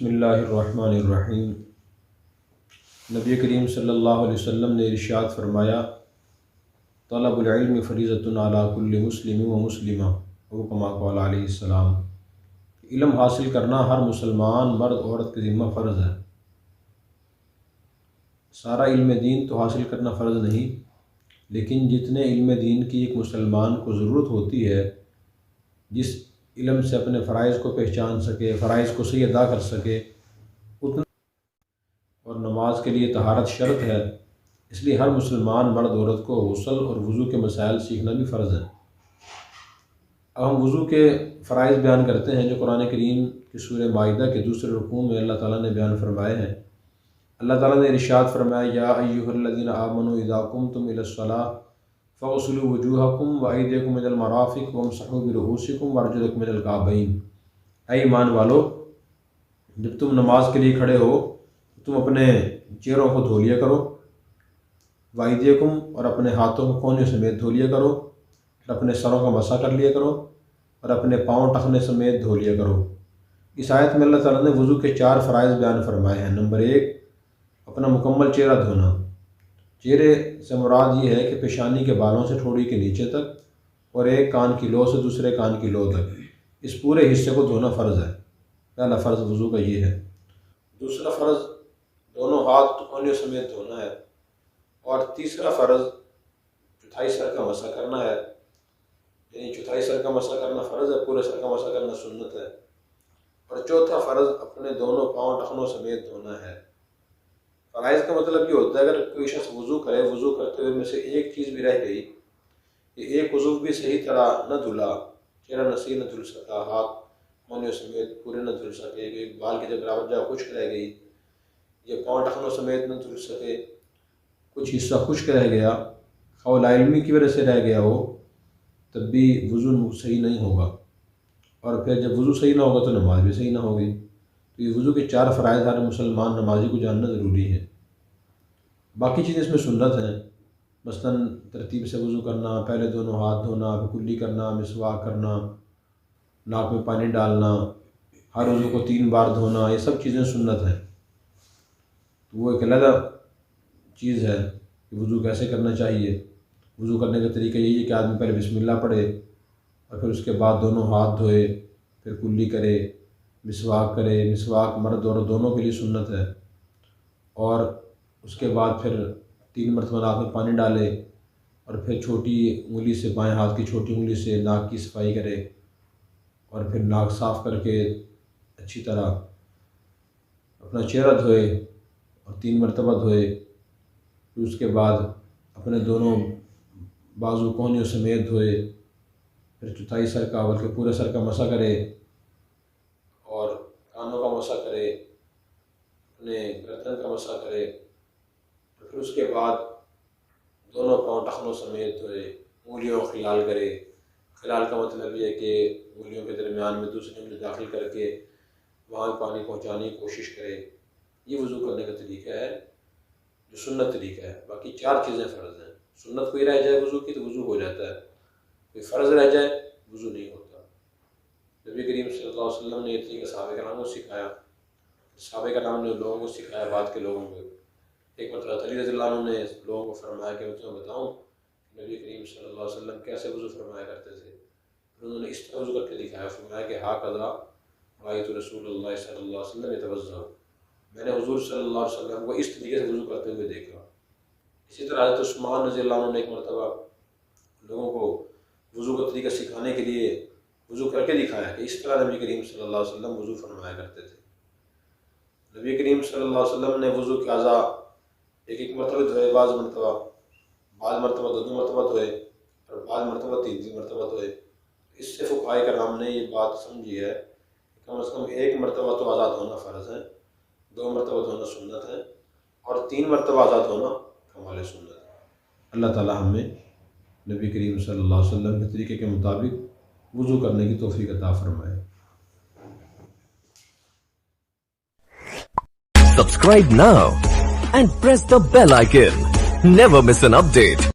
بسم اللہ الرحمن الرحیم۔ نبی کریم صلی اللہ علیہ وسلم نے ارشاد فرمایا، طلب العلم فریضۃ علی کل مسلم و مسلمہ، او کما قال علیہ السلام۔ علم حاصل کرنا ہر مسلمان مرد عورت کے ذمہ فرض ہے۔ سارا علم دین تو حاصل کرنا فرض نہیں، لیکن جتنے علم دین کی ایک مسلمان کو ضرورت ہوتی ہے، جس علم سے اپنے فرائض کو پہچان سکے، فرائض کو صحیح ادا کر سکے، اتنا اور نماز کے لیے طہارت شرط ہے، اس لیے ہر مسلمان مرد عورت کو غسل اور وضو کے مسائل سیکھنا بھی فرض ہے۔ اب ہم وضو کے فرائض بیان کرتے ہیں جو قرآن کریم کی سورہ مائدہ کے دوسرے رکوع میں اللہ تعالیٰ نے بیان فرمائے ہیں۔ اللہ تعالیٰ نے ارشاد فرمایا، یا ایھا الذین آمنوا اذا قمتم الی الصلاۃ فاغسلوا وجوہکم وایدیکم الی المرافق وامسحوا برؤوسکم وارجلکم الی الکعبین۔ اے ایمان والو، جب تم نماز کے لیے کھڑے ہو تم اپنے چہروں کو دھو لیا کرو، وایدیکم اور اپنے ہاتھوں کو کونیوں سمیت دھو لیا کرو، اور اپنے سروں کا مسح کر لیا کرو، اور اپنے پاؤں ٹخنے سمیت دھو لیا کرو۔ اس آیت میں اللہ تعالیٰ نے وضو کے 4 فرائض بیان فرمائے ہیں۔ نمبر 1، اپنا مکمل چہرہ دھونا۔ چہرے سے مراد یہ ہے کہ پیشانی کے بالوں سے ٹھوڑی کے نیچے تک، اور ایک کان کی لو سے دوسرے کان کی لو تک، اس پورے حصے کو دھونا فرض ہے۔ پہلا فرض وضو کا یہ ہے۔ دوسرا فرض دونوں ہاتھ کونیوں سمیت دھونا ہے، اور تیسرا فرض چوتھائی سر کا مسح کرنا ہے، یعنی چوتھائی سر کا مسح کرنا فرض ہے، پورے سر کا مسح کرنا سنت ہے۔ اور چوتھا فرض اپنے دونوں پاؤں ٹخنوں سمیت دھونا ہے۔ فرائض کا مطلب یہ ہوتا ہے اگر کوئی شخص وضو کرے، وضو کرتے ہوئے میں سے ایک چیز بھی رہ گئی، کہ ایک عضو بھی صحیح طرح نہ دھلا، چہرہ نصیح نہ دھل سکا، ہاتھ کونیوں سمیت پورے نہ دھل سکے، ایک بال کی جب راوت جا خشک رہ گئی، یا پاؤں ٹخنوں سمیت نہ دھل سکے، کچھ حصہ خشک رہ گیا، خواہ لا علمی کی وجہ سے رہ گیا ہو، تب بھی وضو صحیح نہیں ہوگا، اور پھر جب وضو صحیح نہ ہوگا تو نماز بھی صحیح نہ ہوگی۔ تو یہ وضو کے 4 فرائض ہر مسلمان نمازی کو جاننا ضروری ہے۔ باقی چیزیں اس میں سنت ہیں، مثلاً ترتیب سے وضو کرنا، پہلے دونوں ہاتھ دھونا، پھر کلی کرنا، مسواک کرنا، ناک میں پانی ڈالنا، ہر عضو کو 3 بار دھونا، یہ سب چیزیں سنت ہیں۔ تو وہ ایک علیحدہ چیز ہے کہ وضو کیسے کرنا چاہیے۔ وضو کرنے کا طریقہ یہی ہے کہ آدمی پہلے بسم اللہ پڑھے، اور پھر اس کے بعد دونوں ہاتھ دھوئے، پھر کلی کرے، مسواک کرے۔ مسواک مرد عورت دونوں کے لیے سنت ہے، اور اس کے بعد پھر 3 مرتبہ ناک میں پانی ڈالے، اور پھر چھوٹی انگلی سے، بائیں ہاتھ کی چھوٹی انگلی سے ناک کی صفائی کرے، اور پھر ناک صاف کر کے اچھی طرح اپنا چہرہ دھوئے اور 3 مرتبہ دھوئے۔ پھر اس کے بعد اپنے دونوں بازو کونیوں سمیت دھوئے، پھر چوتھائی سر کا بلکہ پورے سر کا مسح کرے، اور کانوں کا مسح کرے، اپنے گردن کا مسح کرے، پھر اس کے بعد دونوں پاؤں ٹخنوں سمیت دھوئے، انگلیوں کو خلال کرے۔ خلال کا مطلب یہ ہے کہ انگلیوں کے درمیان میں دوسری انگلی داخل کر کے وہاں پانی پہنچانے کی کوشش کرے۔ یہ وضو کرنے کا طریقہ ہے جو سنت طریقہ ہے۔ باقی 4 چیزیں فرض ہیں۔ سنت کوئی رہ جائے وضو کی تو وضو ہو جاتا ہے، کوئی فرض رہ جائے وضو نہیں ہوتا۔ نبی کریم صلی اللہ علیہ وسلم نے یہ طریقہ صحابہ کرام کو سکھایا، صحابہ کرام نے لوگوں کو سکھایا، بعد کے لوگوں کو۔ ایک مرتبہ علی رضی اللہ عنہ نے لوگوں کو فرمایا کہ میں تمہیں بتاؤں نبی کریم صلی اللہ علیہ وسلم کیسے وضو فرمایا کرتے تھے۔ پھر انہوں نے اس طرح وضو کر کے دکھایا، فرمایا کہ ہاکذا رأیت رسول اللہ صلی اللہ علیہ وسلم یتوضأ، میں نے حضور صلی اللہ علیہ وسلم کو اس طریقے سے وضو کرتے ہوئے دیکھا۔ اسی طرح حضرت عثمان رضی اللہ عنہ نے ایک مرتبہ لوگوں کو وضو کا طریقہ سکھانے کے لیے وضو کر کے دکھایا کہ اس طرح نبی کریم صلی اللہ علیہ وسلم وضو فرمایا کرتے تھے۔ نبی کریم صلی اللہ علیہ وسلم نے وضو کے اعضاء ایک مرتبہ دھوئے، بعض مرتبہ 2 مرتبہ دھوئے، اور بعض مرتبہ 3 مرتبہ دھوئے۔ اس سے فقہاء کرام نے یہ بات سمجھی ہے کہ کم از کم 1 مرتبہ تو اعضاء دھونا فرض ہے، 2 مرتبہ دھونا سنت ہے، اور 3 مرتبہ اعضاء دھونا کمال سنت ہے۔ اللہ تعالی ہمیں نبی کریم صلی اللہ علیہ وسلم کے طریقے کے مطابق وضو کرنے کی توفیق عطا فرمائے۔ Subscribe now and press the bell icon. Never miss an update.